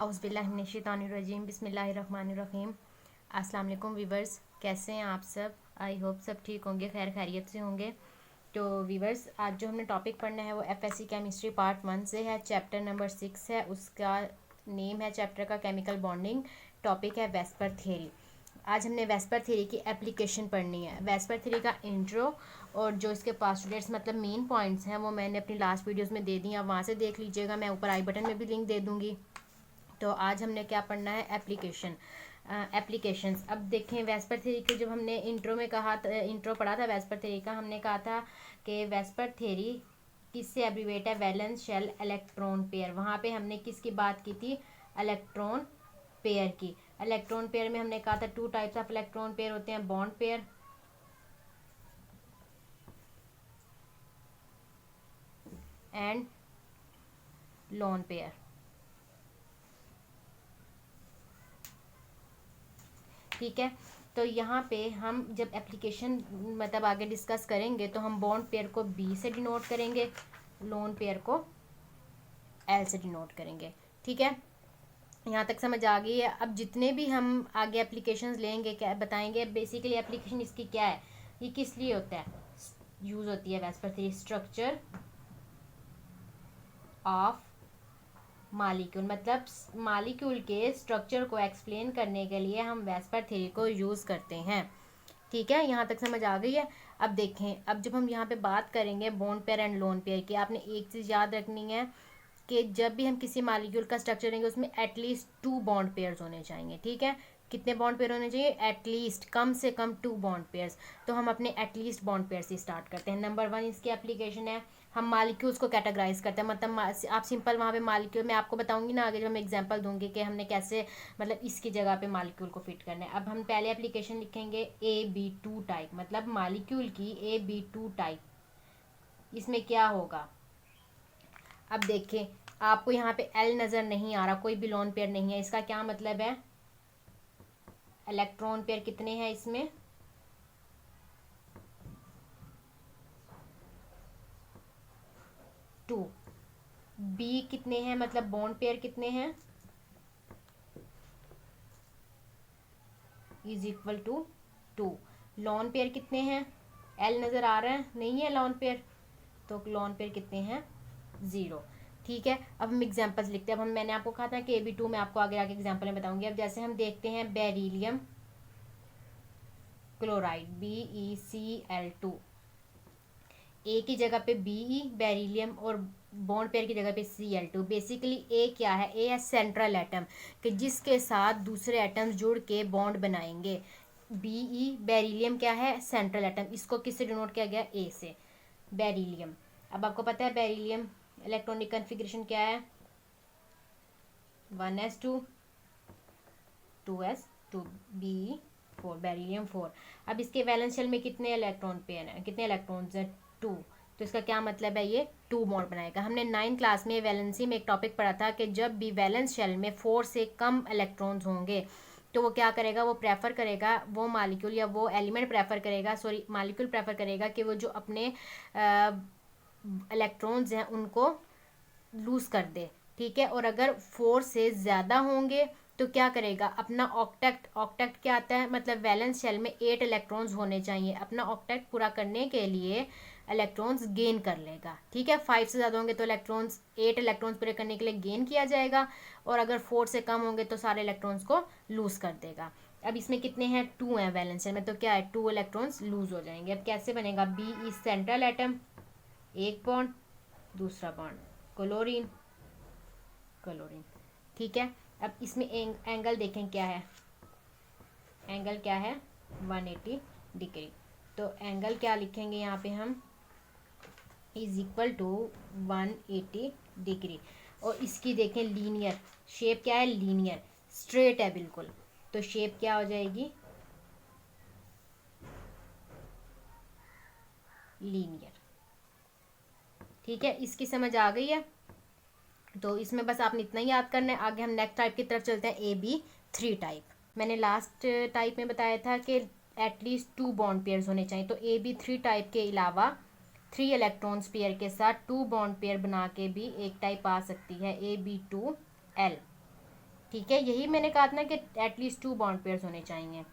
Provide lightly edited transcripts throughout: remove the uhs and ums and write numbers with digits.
औज़ुबिल्लाहिमिनश्शैतानिर्रजीम बिस्मिल्लाहिर्रहमानिर्रहीम। अस्सलाम वालेकुम वीवर्स, कैसे हैं आप सब? आई होप सब ठीक होंगे, खैर खैरियत से होंगे। तो वीवर्स, आज जो हमने टॉपिक पढ़ना है वो एफएससी केमिस्ट्री पार्ट 1 से है। चैप्टर नंबर 6 है, उसका नेम है चैप्टर का केमिकल बॉन्डिंग। टॉपिक है वेस्पर थ्योरी। आज हमने वेस्पर थ्योरी की एप्लीकेशन पढ़नी है। वेस्पर थ्योरी का इंट्रो और जो इसके पास्टुलेट्स मतलब मेन पॉइंट्स हैं वो मैंने अपनी लास्ट वीडियोस में दे दी, आप वहाँ से देख लीजिएगा। मैं ऊपर आई बटन में भी लिंक दे दूँगी। तो आज हमने क्या पढ़ना है, एप्लीकेशंस। अब देखें, वेस्पर थ्योरी के जब हमने इंट्रो में कहा, इंट्रो पढ़ा था वेस्पर थ्योरी का, हमने कहा था कि वेस्पर थ्योरी किससे एब्रीवेट है, वैलेंस शेल इलेक्ट्रॉन पेयर। वहाँ पे हमने किसकी बात की थी, इलेक्ट्रॉन पेयर की। इलेक्ट्रॉन पेयर में हमने कहा था 2 टाइप्स ऑफ इलेक्ट्रॉन पेयर होते हैं, bond pair and lone pair. ठीक है, तो यहाँ पे हम जब एप्लीकेशन मतलब आगे डिस्कस करेंगे तो हम बॉन्ड पेयर को बी से डिनोट करेंगे, लोन पेयर को एल से डिनोट करेंगे। ठीक है, यहाँ तक समझ आ गई है। अब जितने भी हम आगे एप्लीकेशंस लेंगे क्या बताएंगे, बेसिकली एप्लीकेशन इसकी क्या है, ये किस लिए होता है, यूज़ होती है VSEPR theory, structure of molecule, मतलब मालिक्यूल के स्ट्रक्चर को एक्सप्लेन करने के लिए हम वेस्पर थ्योरी को यूज़ करते हैं। ठीक है, यहाँ तक समझ आ गई है। अब देखें, अब जब हम यहाँ पे बात करेंगे bond pair and lone pair की, आपने एक चीज़ याद रखनी है कि जब भी हम किसी मालिक्यूल का स्ट्रक्चर लेंगे उसमें एटलीस्ट 2 बॉन्ड पेयर्स होने चाहिए। ठीक है, कितने बॉन्ड पेयर होने चाहिए, एटलीस्ट, कम से कम 2 बॉन्ड पेयर्स। तो हम अपने एटलीस्ट बॉन्ड पेयर से स्टार्ट करते हैं। नंबर 1 इसकी एप्लीकेशन है, हम मालिक्यूल्स को कैटेगराइज करते हैं। मतलब आप सिंपल वहाँ पे मालिक्यूल, मैं आपको बताऊंगी ना आगे जब मैं एग्जांपल दूंगी कि हमने कैसे मतलब इसकी जगह पे मालिक्यूल को फिट करना है। अब हम पहले एप्लीकेशन लिखेंगे AB2 टाइप, मतलब मालिक्यूल की AB2 टाइप। इसमें क्या होगा, अब देखें, आपको यहाँ पे एल नज़र नहीं आ रहा, कोई भी लोन पेयर नहीं है। इसका क्या मतलब है, इलेक्ट्रॉन पेयर कितने हैं इसमें, 2। बी कितने हैं, मतलब बॉन्ड पेयर कितने हैं, is equal to 2। Lone pair कितने हैं, एल नज़र आ रहा है, नहीं है लॉन पेयर, तो लॉन पेयर कितने हैं, 0। ठीक है, अब हम एग्जांपल्स लिखते हैं। अब मैंने आपको कहा था कि AB2 में आपको आगे आगे एग्जांपल में बताऊंगी। अब जैसे हम देखते हैं बेरिलियम क्लोराइड BeCl2, ए की जगह पे Be बेरिलियम और बॉन्ड पेयर की जगह पे Cl2। बेसिकली ए क्या है, ए है सेंट्रल एटम कि जिसके साथ दूसरे एटम्स जुड़ के बॉन्ड बनाएंगे। Be बेरिलियम क्या है, सेंट्रल एटम, इसको किससे डिनोट किया गया, ए से, बेरिलियम। अब आपको पता है बेरिलियम इलेक्ट्रॉनिक कन्फिग्रेशन क्या है, 1s2 2s2 Be4, बेरिलियम 4। अब इसके वैलेंस शेल में कितने इलेक्ट्रॉन पेयर हैं, कितने इलेक्ट्रॉन्स हैं, 2। तो इसका क्या मतलब है, ये 2 बॉन्ड बनाएगा। हमने 9th क्लास में वैलेंसी में एक टॉपिक पढ़ा था कि जब भी वैलेंस शेल में 4 से कम इलेक्ट्रॉन्स होंगे तो वो क्या करेगा, वो प्रेफर करेगा, वो मालिक्यूल या वो एलिमेंट प्रेफर करेगा, सॉरी मालिक्यूल प्रेफर करेगा कि वो जो अपने इलेक्ट्रॉन्स हैं उनको लूज कर दे। ठीक है, और अगर 4 से ज़्यादा होंगे तो क्या करेगा, अपना ऑक्टेट, ऑक्टेट क्या आता है, मतलब वैलेंस शेल में 8 इलेक्ट्रॉन्स होने चाहिए, अपना ऑक्टेट पूरा करने के लिए इलेक्ट्रॉन्स गेन कर लेगा। ठीक है, 5 से ज़्यादा होंगे तो इलेक्ट्रॉन्स 8 इलेक्ट्रॉन्स पूरे करने के लिए गेन किया जाएगा, और अगर 4 से कम होंगे तो सारे इलेक्ट्रॉन्स को लूज कर देगा। अब इसमें कितने हैं, 2 हैं वैलेंस शेल में, तो क्या है, 2 इलेक्ट्रॉन्स लूज हो जाएंगे। अब कैसे बनेगा, बी इज सेंट्रल एटम, एक बॉन्ड, दूसरा बॉन्ड, क्लोरीन क्लोरीन। ठीक है, अब इसमें एंगल देखें क्या है, एंगल क्या है, 180 डिग्री। तो एंगल क्या लिखेंगे यहाँ पे हम, इज इक्वल टू 180 डिग्री। और इसकी देखें लीनियर शेप क्या है, लीनियर स्ट्रेट है बिल्कुल, तो शेप क्या हो जाएगी, लीनियर। ठीक है, इसकी समझ आ गई है। तो इसमें बस आपने इतना ही याद करना है। आगे हम नेक्स्ट टाइप की तरफ चलते हैं, AB3 टाइप। मैंने लास्ट टाइप में बताया था कि एटलीस्ट 2 बॉन्ड पेयर्स होने चाहिए, तो AB3 टाइप के अलावा 3 इलेक्ट्रॉन्स पेयर के साथ 2 बॉन्ड पेयर बना के भी एक टाइप आ सकती है, AB2L। ठीक है, यही मैंने कहा था ना कि एटलीस्ट 2 बॉन्ड पेयर्स होने चाहिए।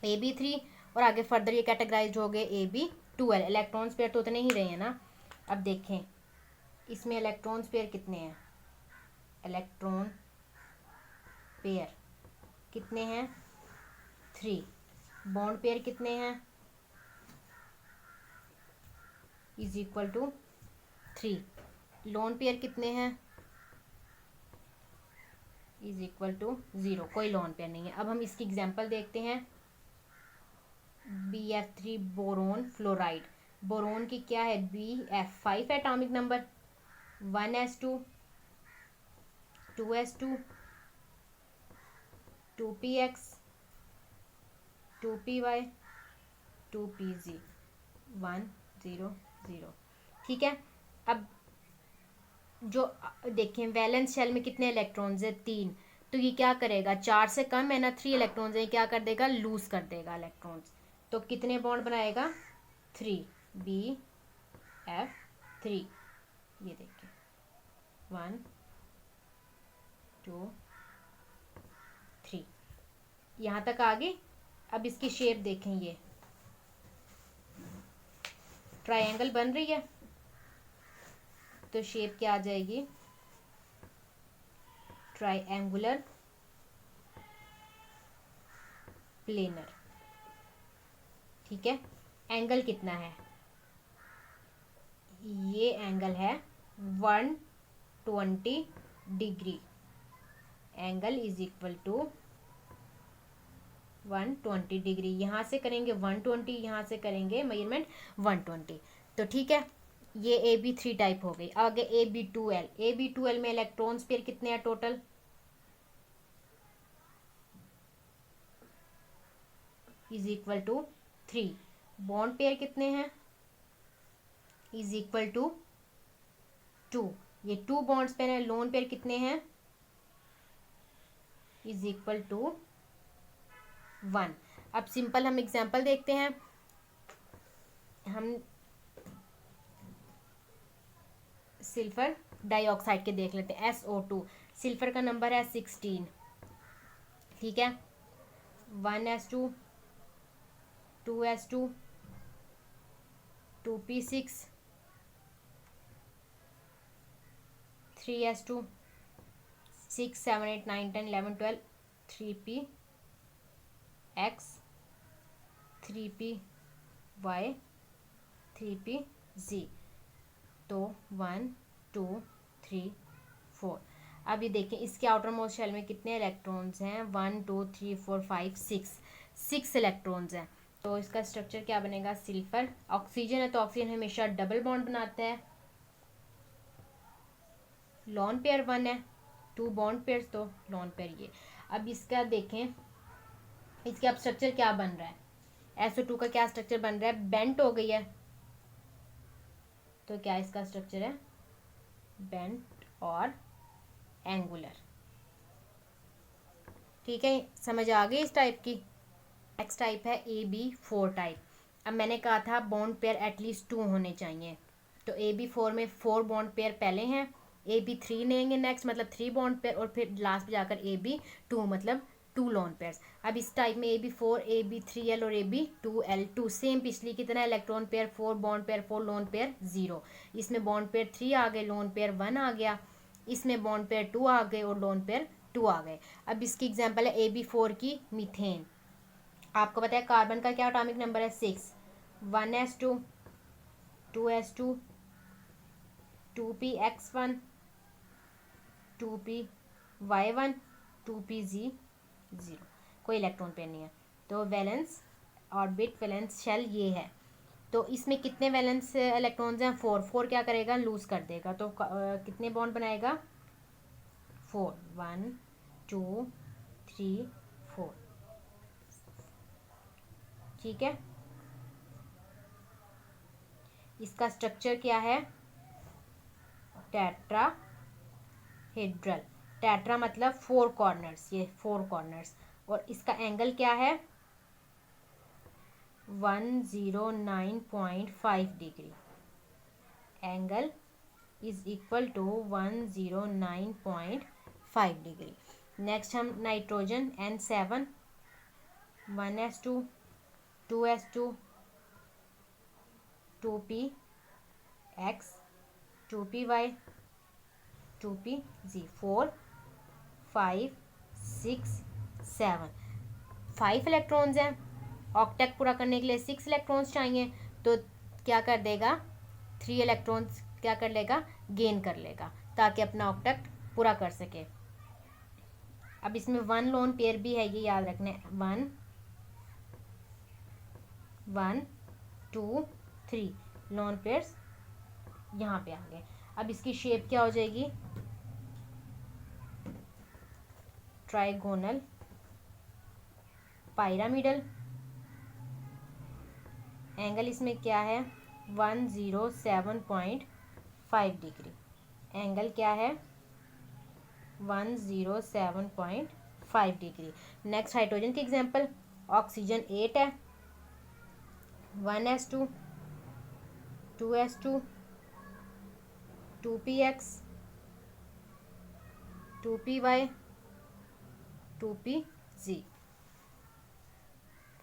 AB3 और आगे फर्दर ये कैटेगराइज हो गए AB12। इलेक्ट्रॉन्स पेयर तो उतने ही रहे हैं ना। अब देखें इसमें इलेक्ट्रॉन्स पेयर कितने हैं, इलेक्ट्रॉन पेयर कितने हैं 3, बॉन्ड पेयर कितने हैं is equal to 3, lone pair कितने हैं इज इक्वल टू 0, कोई लोन पेयर नहीं है। अब हम इसकी एग्जांपल देखते हैं। BF3 बोरोन फ्लोराइड, बोरोन की क्या है BF5 atomic number, 1s2 2s2 2px 2py 2pz 1 0 0। ठीक है, अब जो देखें वैलेंस शेल में कितने इलेक्ट्रॉन्स है 3, तो ये क्या करेगा 4 से कम है ना, 3 इलेक्ट्रॉन्स है, क्या कर देगा लूज कर देगा इलेक्ट्रॉन्स। तो कितने बॉन्ड बनाएगा 3 BF3, ये देखिए 1 2 3, यहाँ तक आ गई। अब इसकी शेप देखें, ये ट्रायंगल बन रही है, तो शेप क्या आ जाएगी ट्रायंगुलर प्लेनर। ठीक है, एंगल कितना है, ये एंगल है 120 degree, angle is equal to 120 degree. यहाँ से करेंगे 120, यहाँ से करेंगे मेजरमेंट 120। तो ठीक है, ये AB3 टाइप हो गई। आगे AB12, AB12 में इलेक्ट्रॉन्स पेयर कितने हैं total, is equal to 3, bond pair कितने हैं इज इक्वल टू 2, ये 2 बॉन्ड्स पेयर है। लोन पेयर कितने हैं इज इक्वल टू 1। अब सिंपल हम एग्जांपल देखते हैं। हम सिल्फर डाइऑक्साइड के देख लेते हैं, SO2, सिल्फर का नंबर है 16। ठीक है, 1s2 2s2 2p6 3s2 6 7 8 9 10 11 12 3px 3py 3pz, तो 1 2 3 4। अब ये देखें इसके आउटर मोस्ट शेल में कितने इलेक्ट्रॉन्स हैं 1 2 3 4 5 6 इलेक्ट्रॉन्स हैं। तो इसका स्ट्रक्चर क्या बनेगा, सिल्फर ऑक्सीजन है तो ऑक्सीजन हमेशा डबल बॉन्ड बनाता है, लॉन पेयर 1 है, 2 बॉन्ड पेयर तो लॉन पेयर ये। अब इसका देखें इसके अब स्ट्रक्चर क्या बन रहा है, SO2 का क्या स्ट्रक्चर बन रहा है, बेंट हो गई है, तो क्या इसका स्ट्रक्चर है बेंट और एंगुलर। ठीक है, समझ आ गई इस टाइप की। नेक्स्ट टाइप है AB4 टाइप। अब मैंने कहा था बॉन्ड पेयर एटलीस्ट 2 होने चाहिए, तो AB4 में 4 बॉन्ड पेयर पहले हैं, AB3 लेंगे नेक्स्ट मतलब 3 बॉन्ड पेयर, और फिर लास्ट में जाकर AB2 मतलब 2 लोन पेयर्स। अब इस टाइप में AB4 AB3L और AB2L2 सेम पिछली की तरह electron pair 4 bond pair 4 lone pair 0, इसमें बॉन्ड पेयर 3 आ गए, लोन पेयर 1 आ गया, इसमें बॉन्ड पेयर 2 आ गए और लोन पेयर 2 आ गए। अब इसकी एग्जांपल है AB4 की मीथेन। आपको पता है कार्बन का क्या एटॉमिक नंबर है 6, 1s2 2s2 2px1 2py1 2pz0, कोई इलेक्ट्रॉन पेयर नहीं है। तो वैलेंस ऑर्बिट वैलेंस शेल ये है, तो इसमें कितने वैलेंस इलेक्ट्रॉन्स हैं 4, 4 क्या करेगा लूज कर देगा, तो कितने बॉन्ड बनाएगा 4 1 2 3 4। ठीक है, इसका स्ट्रक्चर क्या है टेट्राहेड्रल, टेट्रा मतलब 4 कॉर्नर्स, ये 4 कॉर्नर्स, और इसका एंगल क्या है 109.5 degree, angle is equal to 109.5 degree. Next हम nitrogen N7, 1s2, 2s2, 2px, 2py, 2pz, 4, 5, 6, 7, 5 electrons हैं। ऑक्टेट पूरा करने के लिए 6 इलेक्ट्रॉन्स चाहिए, तो क्या कर देगा, 3 इलेक्ट्रॉन्स क्या कर लेगा, गेन कर लेगा, ताकि अपना ऑक्टेट पूरा कर सके। अब इसमें 1 लोन पेयर भी है, ये याद रखना है। 1 1 2 3 लोन पेयर्स यहाँ पे आ गए। अब इसकी शेप क्या हो जाएगी, ट्राइगोनल पायरामिडल। एंगल इसमें क्या है, 107.5 डिग्री। एंगल क्या है, 107.5 डिग्री। नेक्स्ट हाइड्रोजन की एग्जांपल, ऑक्सीजन 8 है, 1s2, 2s2, 2px, 2py, 2pz,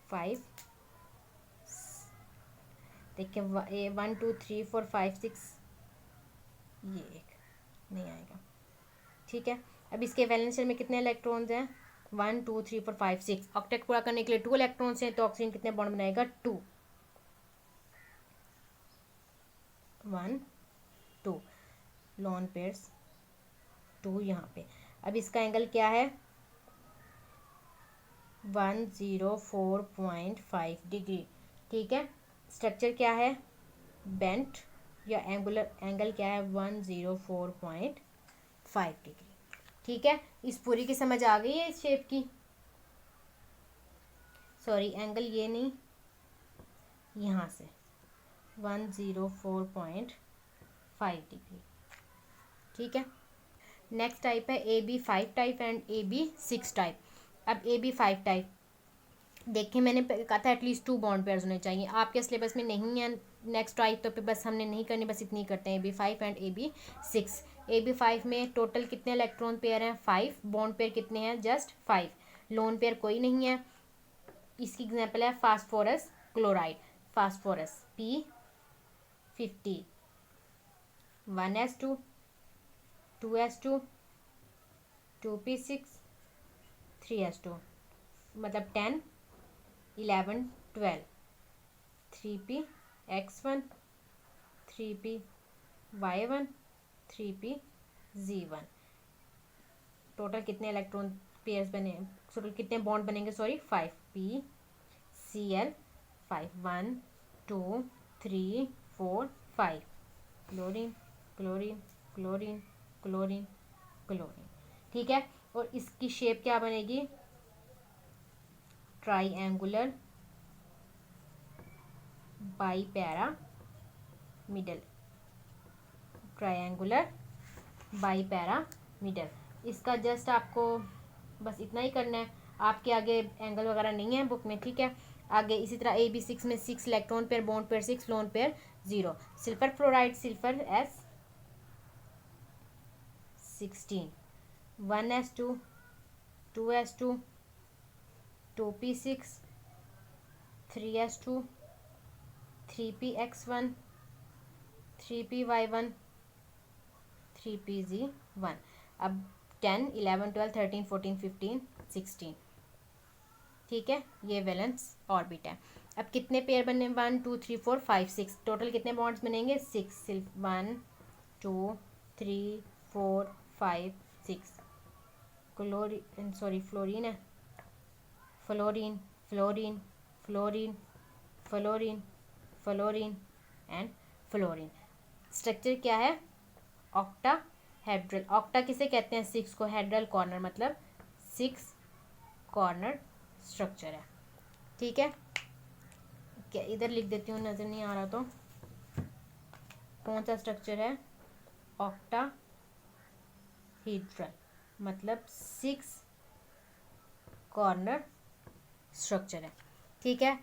5। देखिए 1 2 3 4 5 6, ये एक नहीं आएगा, ठीक है। अब इसके वैलेंस शेल में कितने इलेक्ट्रॉन्स हैं, 1 2 3 4 5 6। ऑक्टेट पूरा करने के लिए 2 इलेक्ट्रॉन्स हैं, तो ऑक्सीजन कितने बॉन्ड बनाएगा, 2 1 2 लोन पेयर्स 2 यहाँ पे। अब इसका एंगल क्या है, 104.5 डिग्री, ठीक है। स्ट्रक्चर क्या है, बेंट, या एंगुलर एंगल क्या है, 104.5 डिग्री, ठीक है। इस पूरी की समझ आ गई है इस शेप की, सॉरी एंगल ये नहीं, यहाँ से 104.5 डिग्री, ठीक है। नेक्स्ट टाइप है AB5 type and AB6 type. अब AB5 टाइप देखिए, मैंने कहा था एटलीस्ट 2 बॉन्ड पेयर्स होने चाहिए, आपके सिलेबस में नहीं है नेक्स्ट टाइप, तो फिर बस हमने नहीं करनी, बस इतनी करते हैं। AB5 and AB6। AB5 में टोटल कितने इलेक्ट्रॉन पेयर हैं, 5। बॉन्ड पेयर कितने हैं, जस्ट 5। लोन पेयर कोई नहीं है। इसकी एग्जांपल है phosphorus chloride, phosphorus P50, 1s2, 2s2, 2p6, 3s2, मतलब 10 11 12, 3px1, 3py1, 3pz1। टोटल कितने इलेक्ट्रॉन पेयर्स बने, टोटल कितने बॉन्ड बनेंगे, sorry 5, PCl 5, 1 2 3 4 5, chlorine chlorine chlorine chlorine chlorine, ठीक है। और इसकी शेप क्या बनेगी, ट्राइएंगुलर बाईपैरामिडल, ट्राइएंगुलर बाईपैरामिडल। इसका जस्ट आपको बस इतना ही करना है, आपके आगे एंगल वगैरह नहीं है बुक में, ठीक है। आगे इसी तरह AB6 में 6 electron pair, bond pair 6, lone pair 0। सिल्फर fluoride, सिल्फर S16, 1s2, 2s2, 2p6, 3s2, 3px1, 3py1, 3pz1। अब 10 11 12 13 14 15 16, ठीक है। ये वैलेंस ऑर्बिट है। अब कितने पेयर बने, 1 2 3 4 5 6, टोटल कितने बॉन्ड्स बनेंगे, 6। सिर्फ 1 2 3 4 5 6। क्लोरीन सॉरी फ्लोरीन है, fluorine fluorine fluorine fluorine fluorine and fluorine. Structure क्या है, ऑक्टा हेड्रल। ऑक्टा किसे कहते हैं, 6 को, हेड्रल कॉर्नर मतलब 6 कॉर्नर स्ट्रक्चर है, ठीक है। क्या इधर लिख देती हूँ, नज़र नहीं आ रहा तो, कौन सा स्ट्रक्चर है, ऑक्टा हेड्रल मतलब 6 कॉर्नर स्ट्रक्चर है, ठीक है।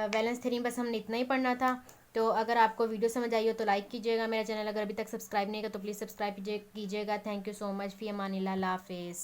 वैलेंस थ्योरम बस हमने इतना ही पढ़ना था। तो अगर आपको वीडियो समझ आई हो तो लाइक कीजिएगा, मेरा चैनल अगर अभी तक सब्सक्राइब नहीं किया तो प्लीज़ सब्सक्राइब कीजिएगा। थैंक यू सो मच, फी अमानिल्लाह, अल्लाह हाफिज़।